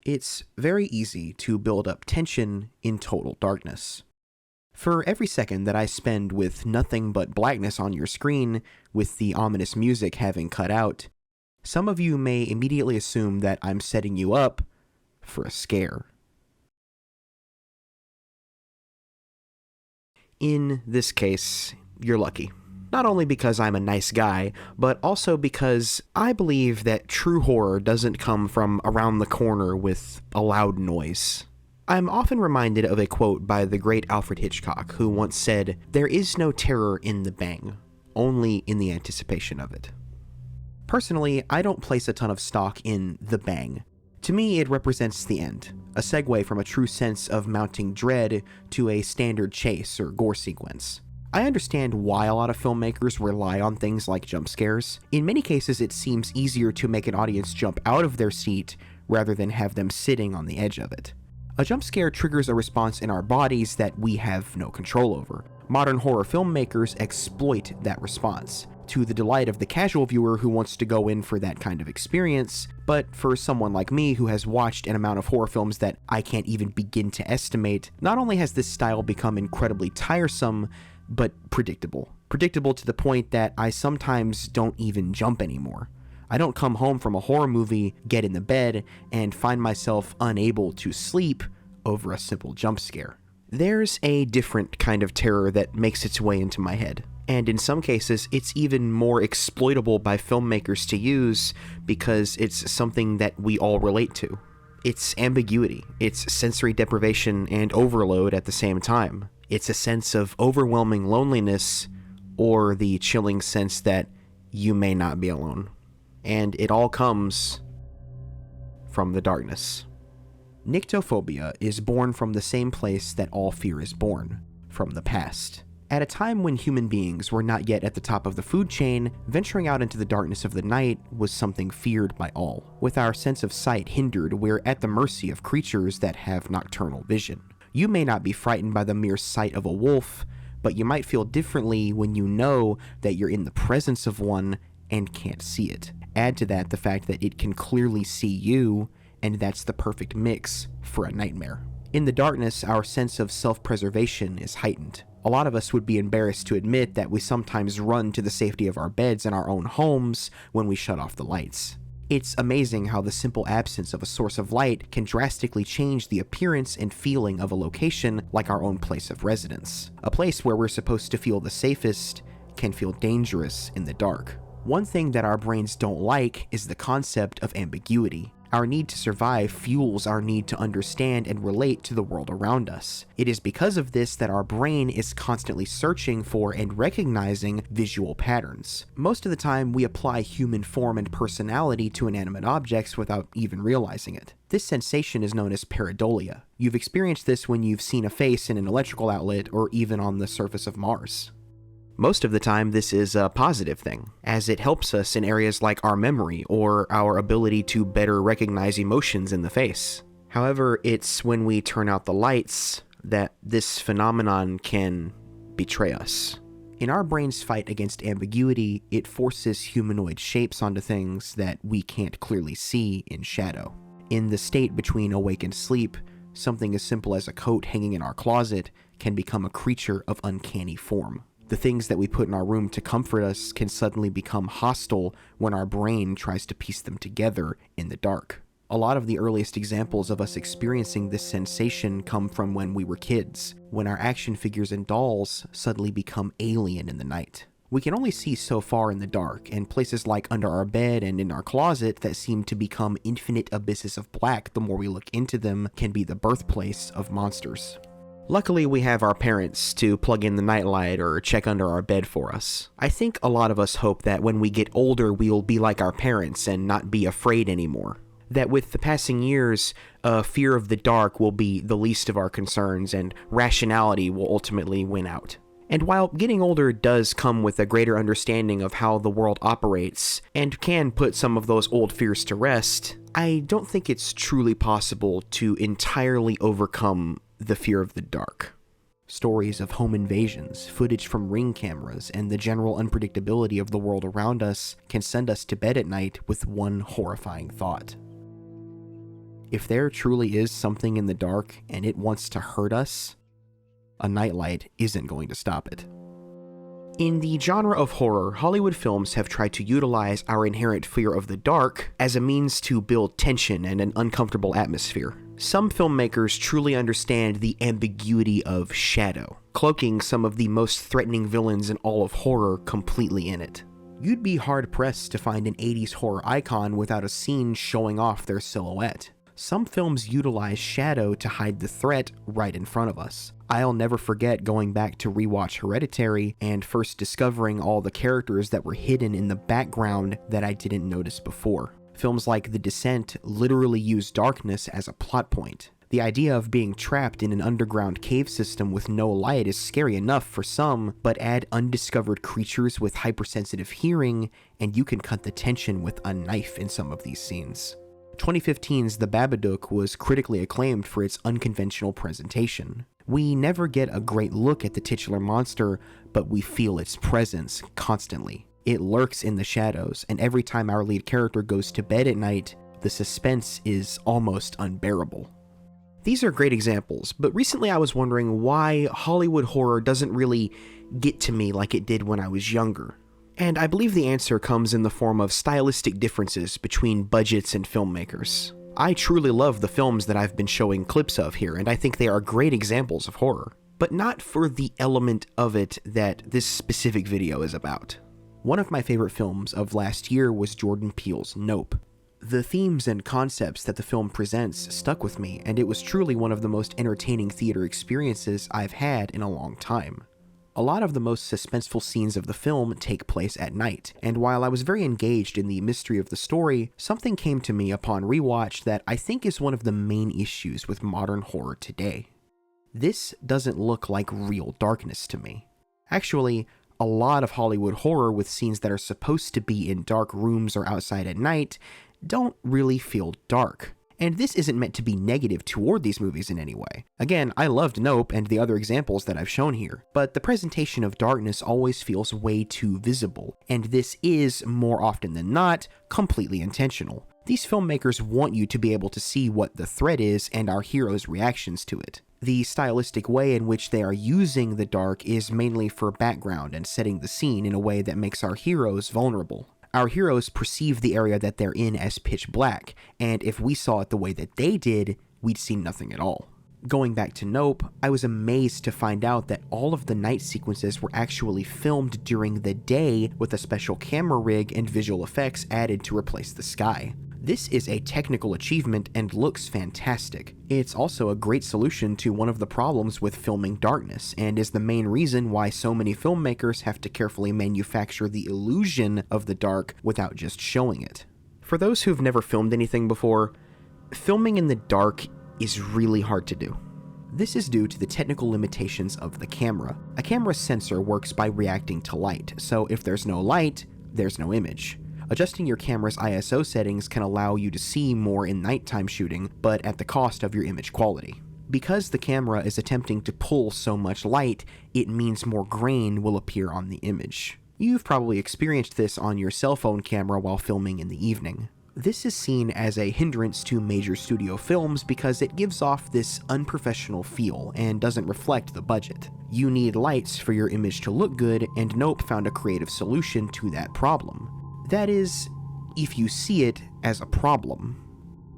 It's very easy to build up tension in total darkness. For every second that I spend with nothing but blackness on your screen, with the ominous music having cut out, some of you may immediately assume that I'm setting you up for a scare. In this case, you're lucky. Not only because I'm a nice guy, but also because I believe that true horror doesn't come from around the corner with a loud noise. I'm often reminded of a quote by the great Alfred Hitchcock, who once said, "There is no terror in the bang, only in the anticipation of it." Personally, I don't place a ton of stock in the bang. To me, it represents the end, a segue from a true sense of mounting dread to a standard chase or gore sequence. I understand why a lot of filmmakers rely on things like jump scares. In many cases, it seems easier to make an audience jump out of their seat rather than have them sitting on the edge of it. A jump scare triggers a response in our bodies that we have no control over. Modern horror filmmakers exploit that response, to the delight of the casual viewer who wants to go in for that kind of experience, but for someone like me who has watched an amount of horror films that I can't even begin to estimate, not only has this style become incredibly tiresome, but predictable. Predictable to the point that I sometimes don't even jump anymore. I don't come home from a horror movie, get in the bed, and find myself unable to sleep over a simple jump scare. There's a different kind of terror that makes its way into my head. And in some cases, it's even more exploitable by filmmakers to use because it's something that we all relate to. It's ambiguity. It's sensory deprivation and overload at the same time. It's a sense of overwhelming loneliness or the chilling sense that you may not be alone. And it all comes from the darkness. Nyctophobia is born from the same place that all fear is born, from the past. At a time when human beings were not yet at the top of the food chain, venturing out into the darkness of the night was something feared by all. With our sense of sight hindered, we're at the mercy of creatures that have nocturnal vision. You may not be frightened by the mere sight of a wolf, but you might feel differently when you know that you're in the presence of one and can't see it. Add to that the fact that it can clearly see you, and that's the perfect mix for a nightmare. In the darkness, our sense of self-preservation is heightened. A lot of us would be embarrassed to admit that we sometimes run to the safety of our beds in our own homes when we shut off the lights. It's amazing how the simple absence of a source of light can drastically change the appearance and feeling of a location like our own place of residence. A place where we're supposed to feel the safest can feel dangerous in the dark. One thing that our brains don't like is the concept of ambiguity. Our need to survive fuels our need to understand and relate to the world around us. It is because of this that our brain is constantly searching for and recognizing visual patterns. Most of the time, we apply human form and personality to inanimate objects without even realizing it. This sensation is known as pareidolia. You've experienced this when you've seen a face in an electrical outlet or even on the surface of Mars. Most of the time, this is a positive thing, as it helps us in areas like our memory or our ability to better recognize emotions in the face. However, it's when we turn out the lights that this phenomenon can betray us. In our brain's fight against ambiguity, it forces humanoid shapes onto things that we can't clearly see in shadow. In the state between awake and sleep, something as simple as a coat hanging in our closet can become a creature of uncanny form. The things that we put in our room to comfort us can suddenly become hostile when our brain tries to piece them together in the dark. A lot of the earliest examples of us experiencing this sensation come from when we were kids, when our action figures and dolls suddenly become alien in the night. We can only see so far in the dark, and places like under our bed and in our closet that seem to become infinite abysses of black the more we look into them can be the birthplace of monsters. Luckily, we have our parents to plug in the nightlight or check under our bed for us. I think a lot of us hope that when we get older, we'll be like our parents and not be afraid anymore. That with the passing years, fear of the dark will be the least of our concerns and rationality will ultimately win out. And while getting older does come with a greater understanding of how the world operates and can put some of those old fears to rest, I don't think it's truly possible to entirely overcome the fear of the dark. Stories of home invasions, footage from Ring cameras, and the general unpredictability of the world around us can send us to bed at night with one horrifying thought. If there truly is something in the dark and it wants to hurt us, a nightlight isn't going to stop it. In the genre of horror, Hollywood films have tried to utilize our inherent fear of the dark as a means to build tension and an uncomfortable atmosphere. Some filmmakers truly understand the ambiguity of shadow, cloaking some of the most threatening villains in all of horror completely in it. You'd be hard-pressed to find an 80s horror icon without a scene showing off their silhouette. Some films utilize shadow to hide the threat right in front of us. I'll never forget going back to rewatch Hereditary and first discovering all the characters that were hidden in the background that I didn't notice before. Films like The Descent literally use darkness as a plot point. The idea of being trapped in an underground cave system with no light is scary enough for some, but add undiscovered creatures with hypersensitive hearing, and you can cut the tension with a knife in some of these scenes. 2015's The Babadook was critically acclaimed for its unconventional presentation. We never get a great look at the titular monster, but we feel its presence constantly. It lurks in the shadows, and every time our lead character goes to bed at night, the suspense is almost unbearable. These are great examples, but recently I was wondering why Hollywood horror doesn't really get to me like it did when I was younger. And I believe the answer comes in the form of stylistic differences between budgets and filmmakers. I truly love the films that I've been showing clips of here, and I think they are great examples of horror, but not for the element of it that this specific video is about. One of my favorite films of last year was Jordan Peele's Nope. The themes and concepts that the film presents stuck with me, and it was truly one of the most entertaining theater experiences I've had in a long time. A lot of the most suspenseful scenes of the film take place at night, and while I was very engaged in the mystery of the story, something came to me upon rewatch that I think is one of the main issues with modern horror today. This doesn't look like real darkness to me. Actually, a lot of Hollywood horror with scenes that are supposed to be in dark rooms or outside at night don't really feel dark. And this isn't meant to be negative toward these movies in any way. Again, I loved Nope and the other examples that I've shown here, but the presentation of darkness always feels way too visible, and this is, more often than not, completely intentional. These filmmakers want you to be able to see what the threat is and our heroes' reactions to it. The stylistic way in which they are using the dark is mainly for background and setting the scene in a way that makes our heroes vulnerable. Our heroes perceive the area that they're in as pitch black, and if we saw it the way that they did, we'd see nothing at all. Going back to Nope, I was amazed to find out that all of the night sequences were actually filmed during the day with a special camera rig and visual effects added to replace the sky. This is a technical achievement and looks fantastic. It's also a great solution to one of the problems with filming darkness, and is the main reason why so many filmmakers have to carefully manufacture the illusion of the dark without just showing it. For those who've never filmed anything before, filming in the dark is really hard to do. This is due to the technical limitations of the camera. A camera's sensor works by reacting to light, so if there's no light, there's no image. Adjusting your camera's ISO settings can allow you to see more in nighttime shooting, but at the cost of your image quality. Because the camera is attempting to pull so much light, it means more grain will appear on the image. You've probably experienced this on your cell phone camera while filming in the evening. This is seen as a hindrance to major studio films because it gives off this unprofessional feel and doesn't reflect the budget. You need lights for your image to look good, and Nope found a creative solution to that problem. That is, if you see it as a problem.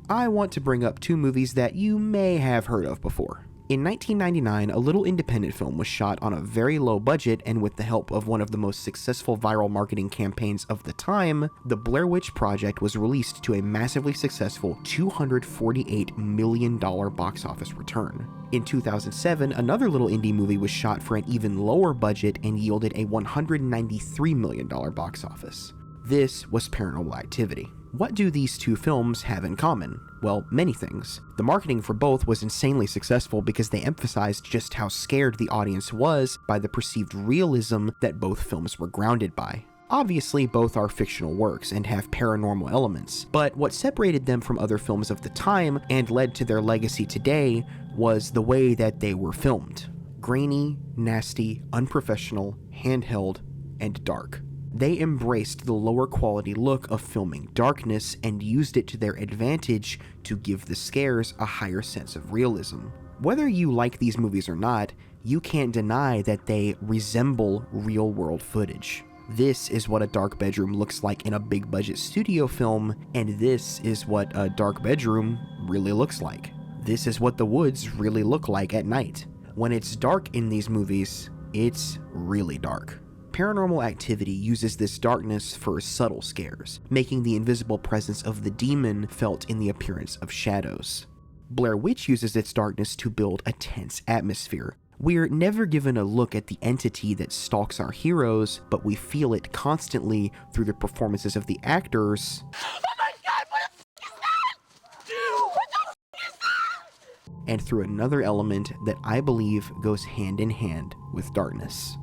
I want to bring up two movies that you may have heard of before. In 1999, a little independent film was shot on a very low budget, and with the help of one of the most successful viral marketing campaigns of the time, The Blair Witch Project was released to a massively successful $248 million box office return. In 2007, another little indie movie was shot for an even lower budget and yielded a $193 million box office. This was Paranormal Activity. What do these two films have in common? Well, many things. The marketing for both was insanely successful because they emphasized just how scared the audience was by the perceived realism that both films were grounded by. Obviously, both are fictional works and have paranormal elements, but what separated them from other films of the time and led to their legacy today was the way that they were filmed. Grainy, nasty, unprofessional, handheld, and dark. They embraced the lower quality look of filming darkness and used it to their advantage to give the scares a higher sense of realism. Whether you like these movies or not, you can't deny that they resemble real-world footage. This is what a dark bedroom looks like in a big-budget studio film, and this is what a dark bedroom really looks like. This is what the woods really look like at night. When it's dark in these movies, it's really dark. Paranormal Activity uses this darkness for subtle scares, making the invisible presence of the demon felt in the appearance of shadows. Blair Witch uses its darkness to build a tense atmosphere. We're never given a look at the entity that stalks our heroes, but we feel it constantly through the performances of the actors. Oh my god, what the f*** is that? Dude, what the f*** is that? And through another element that I believe goes hand in hand with darkness.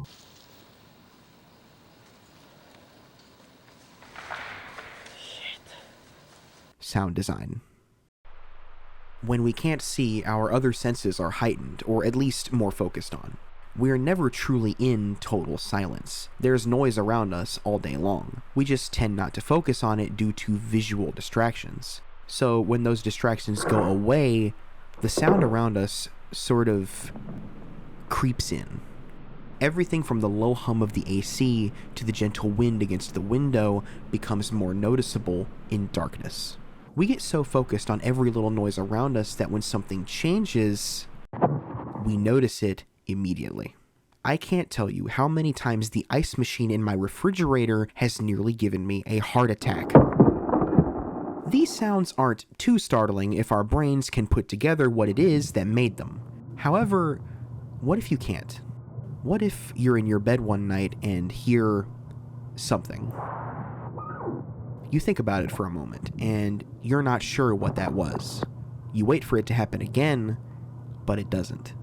Shit. Sound design. When we can't see, our other senses are heightened, or at least more focused on. We're never truly in total silence. There's noise around us all day long. We just tend not to focus on it due to visual distractions. So when those distractions go away, the sound around us sort of creeps in. Everything from the low hum of the AC to the gentle wind against the window becomes more noticeable in darkness. We get so focused on every little noise around us that when something changes, we notice it immediately. I can't tell you how many times the ice machine in my refrigerator has nearly given me a heart attack. These sounds aren't too startling if our brains can put together what it is that made them. However, what if you can't? What if you're in your bed one night and hear something? You think about it for a moment, and you're not sure what that was. You wait for it to happen again, but it doesn't.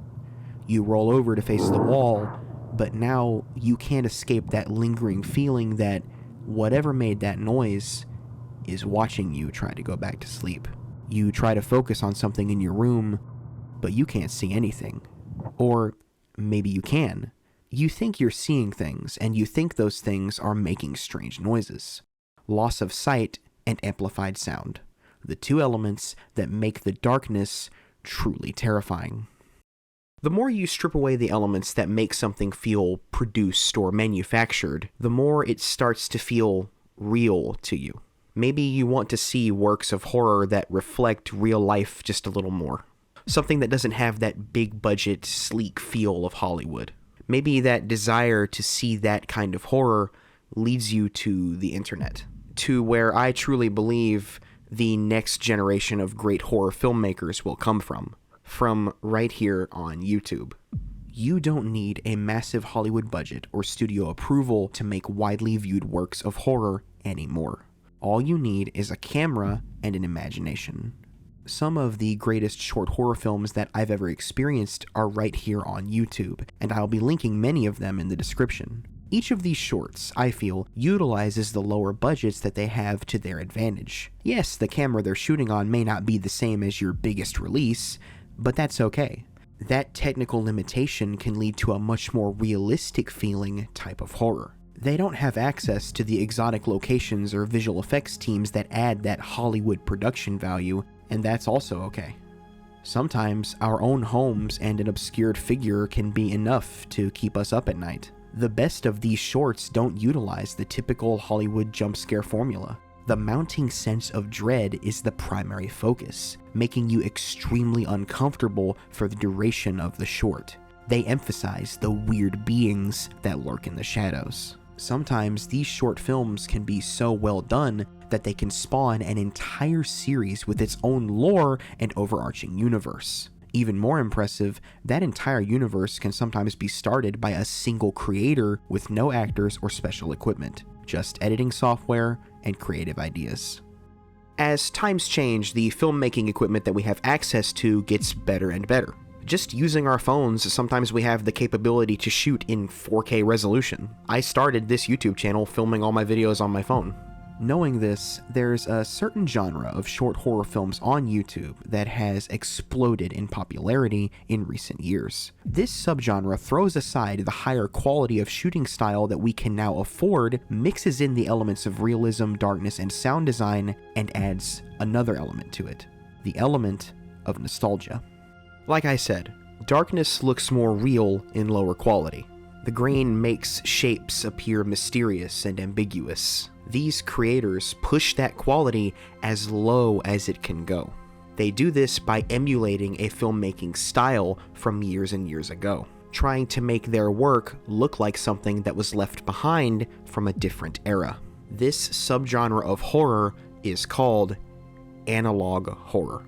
You roll over to face the wall, but now you can't escape that lingering feeling that whatever made that noise is watching you try to go back to sleep. You try to focus on something in your room, but you can't see anything. Or maybe you can. You think you're seeing things, and you think those things are making strange noises. Loss of sight and amplified sound, the two elements that make the darkness truly terrifying. The more you strip away the elements that make something feel produced or manufactured, the more it starts to feel real to you. Maybe you want to see works of horror that reflect real life just a little more. Something that doesn't have that big budget, sleek feel of Hollywood. Maybe that desire to see that kind of horror leads you to the internet. To where I truly believe the next generation of great horror filmmakers will come from right here on YouTube. You don't need a massive Hollywood budget or studio approval to make widely viewed works of horror anymore. All you need is a camera and an imagination. Some of the greatest short horror films that I've ever experienced are right here on YouTube, and I'll be linking many of them in the description. Each of these shorts, I feel, utilizes the lower budgets that they have to their advantage. Yes, the camera they're shooting on may not be the same as your biggest release, but that's okay. That technical limitation can lead to a much more realistic feeling type of horror. They don't have access to the exotic locations or visual effects teams that add that Hollywood production value, and that's also okay. Sometimes our own homes and an obscured figure can be enough to keep us up at night. The best of these shorts don't utilize the typical Hollywood jump scare formula. The mounting sense of dread is the primary focus, making you extremely uncomfortable for the duration of the short. They emphasize the weird beings that lurk in the shadows. Sometimes these short films can be so well done that they can spawn an entire series with its own lore and overarching universe. Even more impressive, that entire universe can sometimes be started by a single creator with no actors or special equipment, just editing software and creative ideas. As times change, the filmmaking equipment that we have access to gets better and better. Just using our phones, sometimes we have the capability to shoot in 4K resolution. I started this YouTube channel filming all my videos on my phone. Knowing this, there's a certain genre of short horror films on YouTube that has exploded in popularity in recent years. This subgenre throws aside the higher quality of shooting style that we can now afford, mixes in the elements of realism, darkness, and sound design, and adds another element to it: the element of nostalgia. Like I said, darkness looks more real in lower quality. The grain makes shapes appear mysterious and ambiguous. These creators push that quality as low as it can go. They do this by emulating a filmmaking style from years and years ago, trying to make their work look like something that was left behind from a different era. This subgenre of horror is called analog horror.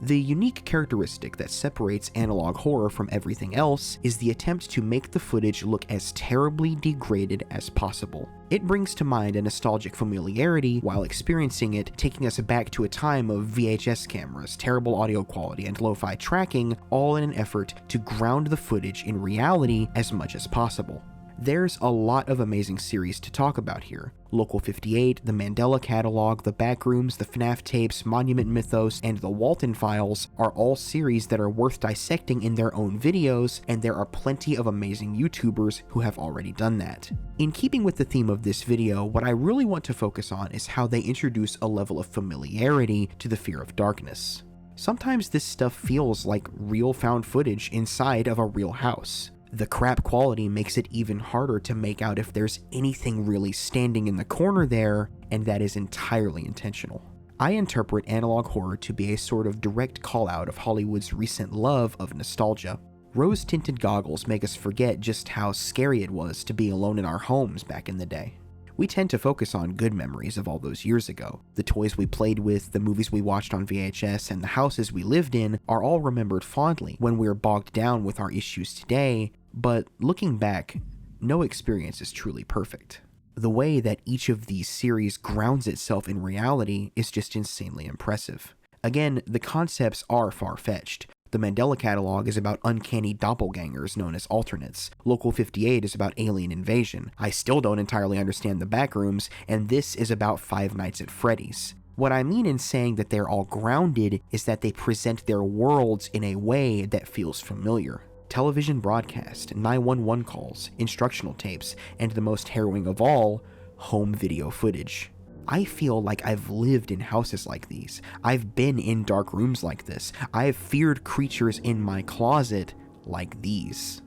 The unique characteristic that separates analog horror from everything else is the attempt to make the footage look as terribly degraded as possible. It brings to mind a nostalgic familiarity while experiencing it, taking us back to a time of VHS cameras, terrible audio quality, and lo-fi tracking, all in an effort to ground the footage in reality as much as possible. There's a lot of amazing series to talk about here. Local 58, the Mandela Catalogue, the Backrooms, the FNAF tapes, Monument Mythos, and the Walten Files are all series that are worth dissecting in their own videos, and there are plenty of amazing YouTubers who have already done that. In keeping with the theme of this video, what I really want to focus on is how they introduce a level of familiarity to the fear of darkness. Sometimes this stuff feels like real found footage inside of a real house. The crap quality makes it even harder to make out if there's anything really standing in the corner there, and that is entirely intentional. I interpret analog horror to be a sort of direct call-out of Hollywood's recent love of nostalgia. Rose-tinted goggles make us forget just how scary it was to be alone in our homes back in the day. We tend to focus on good memories of all those years ago. The toys we played with, the movies we watched on VHS, and the houses we lived in are all remembered fondly when we're bogged down with our issues today, but looking back, no experience is truly perfect. The way that each of these series grounds itself in reality is just insanely impressive. Again, the concepts are far-fetched. The Mandela Catalogue is about uncanny doppelgangers known as alternates. Local 58 is about alien invasion. I still don't entirely understand the Backrooms, and this is about Five Nights at Freddy's. What I mean in saying that they're all grounded is that they present their worlds in a way that feels familiar. Television broadcast, 911 calls, instructional tapes, and the most harrowing of all, home video footage. I feel like I've lived in houses like these. I've been in dark rooms like this. I've feared creatures in my closet like these.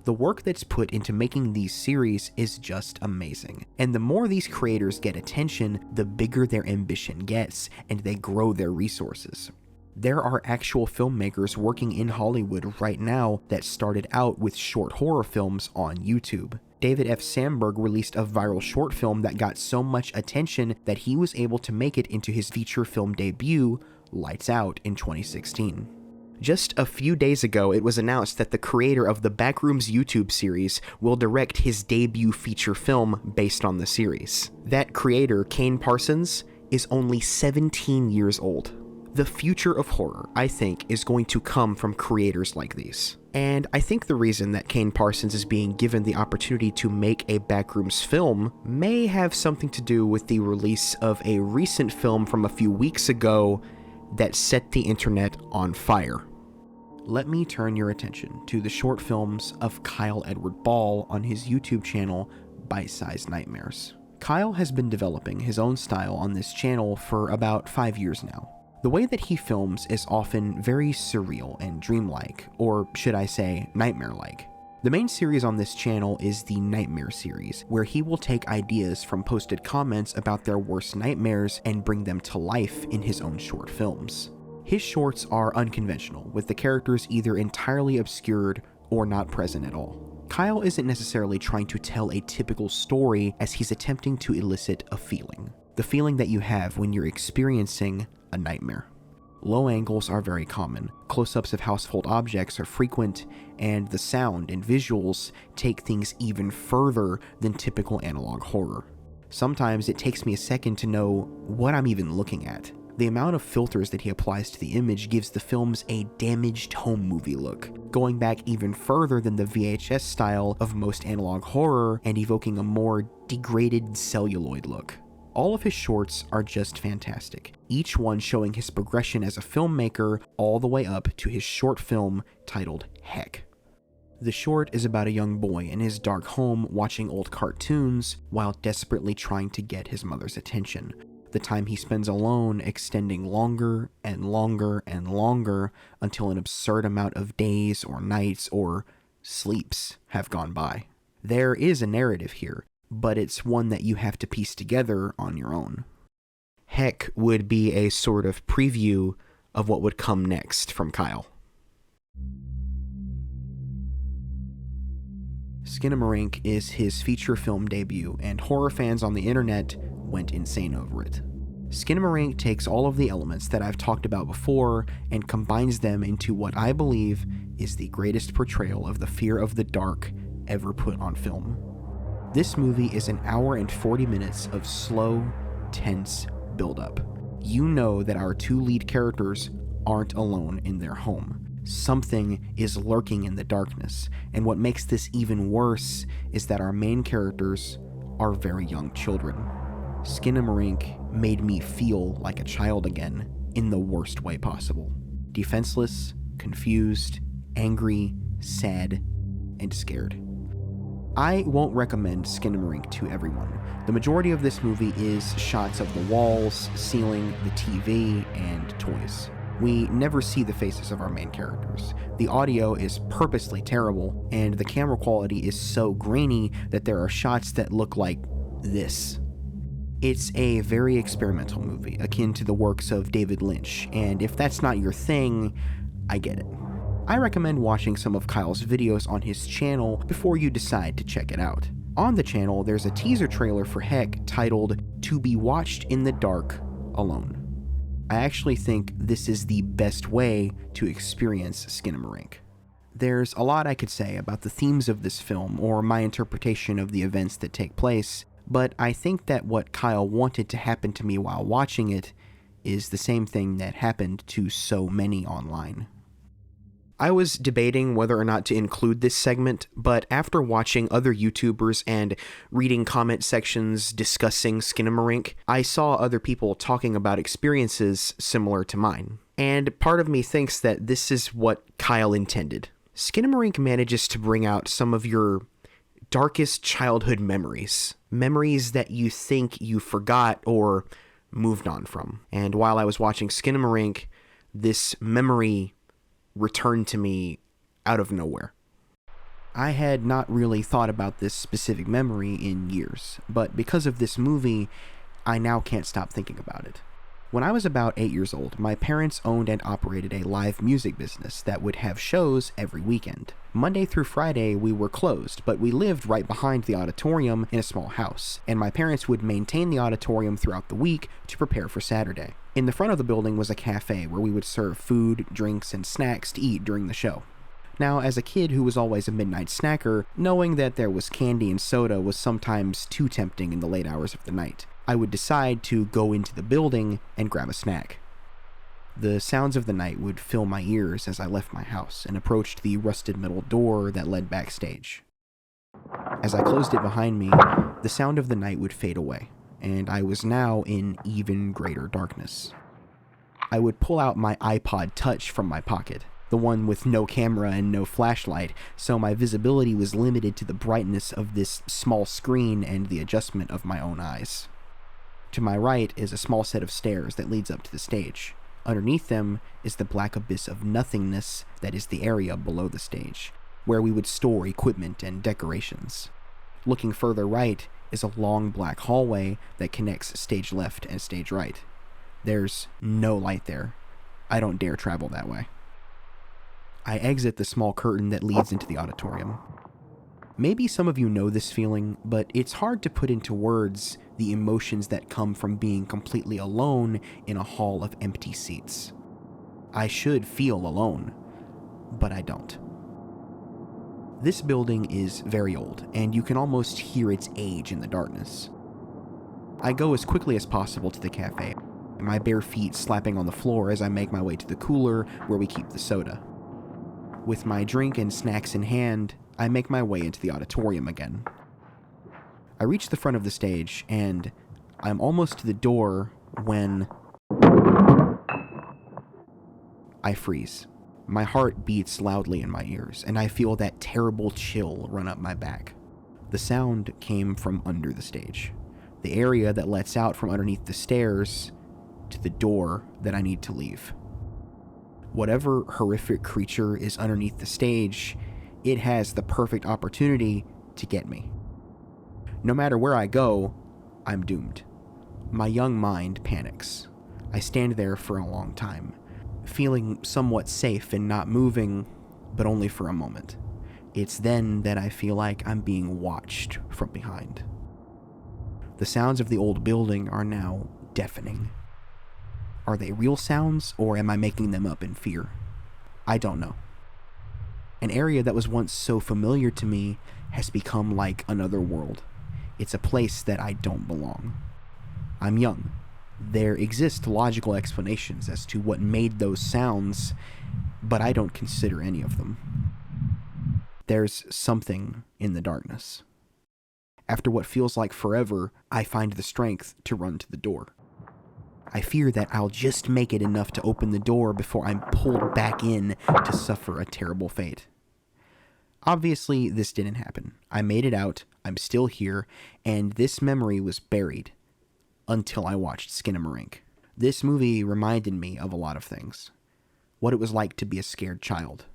The work that's put into making these series is just amazing. And the more these creators get attention, the bigger their ambition gets, and they grow their resources. There are actual filmmakers working in Hollywood right now that started out with short horror films on YouTube. David F. Sandberg released a viral short film that got so much attention that he was able to make it into his feature film debut, Lights Out, in 2016. Just a few days ago, it was announced that the creator of the Backrooms YouTube series will direct his debut feature film based on the series. That creator, Kane Parsons, is only 17 years old. The future of horror, I think, is going to come from creators like these. And I think the reason that Kane Parsons is being given the opportunity to make a Backrooms film may have something to do with the release of a recent film from a few weeks ago that set the internet on fire. Let me turn your attention to the short films of Kyle Edward Ball on his YouTube channel, Bite-Sized Nightmares. Kyle has been developing his own style on this channel for about 5 years now. The way that he films is often very surreal and dreamlike, or should I say, nightmare-like. The main series on this channel is the Nightmare series, where he will take ideas from posted comments about their worst nightmares and bring them to life in his own short films. His shorts are unconventional, with the characters either entirely obscured or not present at all. Kyle isn't necessarily trying to tell a typical story as he's attempting to elicit a feeling. The feeling that you have when you're experiencing a nightmare. Low angles are very common, close-ups of household objects are frequent, and the sound and visuals take things even further than typical analog horror. Sometimes it takes me a second to know what I'm even looking at. The amount of filters that he applies to the image gives the films a damaged home movie look, going back even further than the VHS style of most analog horror and evoking a more degraded celluloid look. All of his shorts are just fantastic, each one showing his progression as a filmmaker all the way up to his short film titled Heck. The short is about a young boy in his dark home watching old cartoons while desperately trying to get his mother's attention. The time he spends alone extending longer and longer and longer until an absurd amount of days or nights or sleeps have gone by. There is a narrative here, but it's one that you have to piece together on your own. Heck would be a sort of preview of what would come next from Kyle. Skinamarink is his feature film debut, and horror fans on the internet went insane over it. Skinamarink takes all of the elements that I've talked about before and combines them into what I believe is the greatest portrayal of the fear of the dark ever put on film. This movie is an hour and 40 minutes of slow, tense buildup. You know that our two lead characters aren't alone in their home. Something is lurking in the darkness, and what makes this even worse is that our main characters are very young children. Skinamarink made me feel like a child again in the worst way possible. Defenseless, confused, angry, sad, and scared. I won't recommend Skinamarink to everyone. The majority of this movie is shots of the walls, ceiling, the TV, and toys. We never see the faces of our main characters. The audio is purposely terrible, and the camera quality is so grainy that there are shots that look like this. It's a very experimental movie, akin to the works of David Lynch, and if that's not your thing, I get it. I recommend watching some of Kyle's videos on his channel before you decide to check it out. On the channel, there's a teaser trailer for Heck titled "To Be Watched in the Dark Alone." I actually think this is the best way to experience Skinamarink. There's a lot I could say about the themes of this film or my interpretation of the events that take place, but I think that what Kyle wanted to happen to me while watching it is the same thing that happened to so many online. I was debating whether or not to include this segment, but after watching other YouTubers and reading comment sections discussing Skinamarink, I saw other people talking about experiences similar to mine. And part of me thinks that this is what Kyle intended. Skinamarink manages to bring out some of your darkest childhood memories. Memories that you think you forgot or moved on from. And while I was watching Skinamarink, this memory returned to me out of nowhere. I had not really thought about this specific memory in years, but because of this movie, I now can't stop thinking about it. When I was about 8 years old, my parents owned and operated a live music business that would have shows every weekend. Monday through Friday, we were closed, but we lived right behind the auditorium in a small house, and my parents would maintain the auditorium throughout the week to prepare for Saturday. In the front of the building was a cafe where we would serve food, drinks, and snacks to eat during the show. Now, as a kid who was always a midnight snacker, knowing that there was candy and soda was sometimes too tempting in the late hours of the night. I would decide to go into the building and grab a snack. The sounds of the night would fill my ears as I left my house and approached the rusted metal door that led backstage. As I closed it behind me, the sound of the night would fade away, and I was now in even greater darkness. I would pull out my iPod Touch from my pocket, the one with no camera and no flashlight, so my visibility was limited to the brightness of this small screen and the adjustment of my own eyes. To my right is a small set of stairs that leads up to the stage. Underneath them is the black abyss of nothingness that is the area below the stage, where we would store equipment and decorations. Looking further right is a long black hallway that connects stage left and stage right. There's no light there. I don't dare travel that way. I exit the small curtain that leads into the auditorium. Maybe some of you know this feeling, but it's hard to put into words the emotions that come from being completely alone in a hall of empty seats. I should feel alone, but I don't. This building is very old, and you can almost hear its age in the darkness. I go as quickly as possible to the cafe, my bare feet slapping on the floor as I make my way to the cooler where we keep the soda. With my drink and snacks in hand, I make my way into the auditorium again. I reach the front of the stage, and I'm almost to the door when I freeze. My heart beats loudly in my ears, and I feel that terrible chill run up my back. The sound came from under the stage, the area that lets out from underneath the stairs to the door that I need to leave. Whatever horrific creature is underneath the stage, it has the perfect opportunity to get me. No matter where I go, I'm doomed. My young mind panics. I stand there for a long time, feeling somewhat safe and not moving, but only for a moment. It's then that I feel like I'm being watched from behind. The sounds of the old building are now deafening. Are they real sounds, or am I making them up in fear? I don't know. An area that was once so familiar to me has become like another world. It's a place that I don't belong. I'm young. There exist logical explanations as to what made those sounds, but I don't consider any of them. There's something in the darkness. After what feels like forever, I find the strength to run to the door. I fear that I'll just make it enough to open the door before I'm pulled back in to suffer a terrible fate. Obviously, this didn't happen. I made it out, I'm still here, and this memory was buried until I watched Skinamarink. This movie reminded me of a lot of things. What it was like to be a scared child.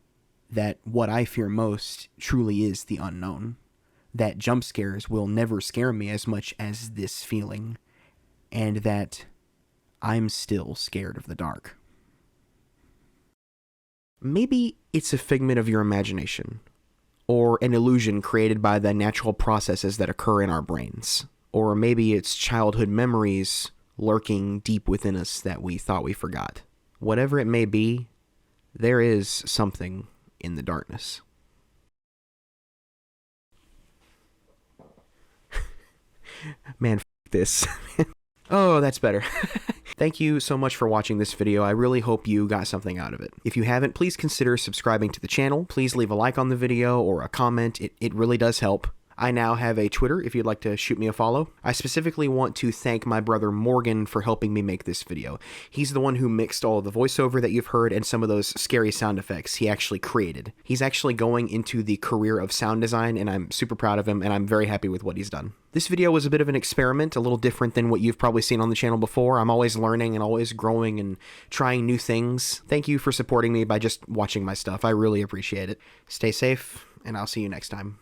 That what I fear most truly is the unknown. That jump scares will never scare me as much as this feeling. And that I'm still scared of the dark. Maybe it's a figment of your imagination, or an illusion created by the natural processes that occur in our brains. Or maybe it's childhood memories lurking deep within us that we thought we forgot. Whatever it may be, there is something in the darkness. Man, this. Oh, that's better. Thank you so much for watching this video. I really hope you got something out of it. If you haven't, please consider subscribing to the channel. Please leave a like on the video or a comment. It really does help. I now have a Twitter if you'd like to shoot me a follow. I specifically want to thank my brother Morgan for helping me make this video. He's the one who mixed all of the voiceover that you've heard and some of those scary sound effects he actually created. He's actually going into the career of sound design, and I'm super proud of him, and I'm very happy with what he's done. This video was a bit of an experiment, a little different than what you've probably seen on the channel before. I'm always learning and always growing and trying new things. Thank you for supporting me by just watching my stuff. I really appreciate it. Stay safe, and I'll see you next time.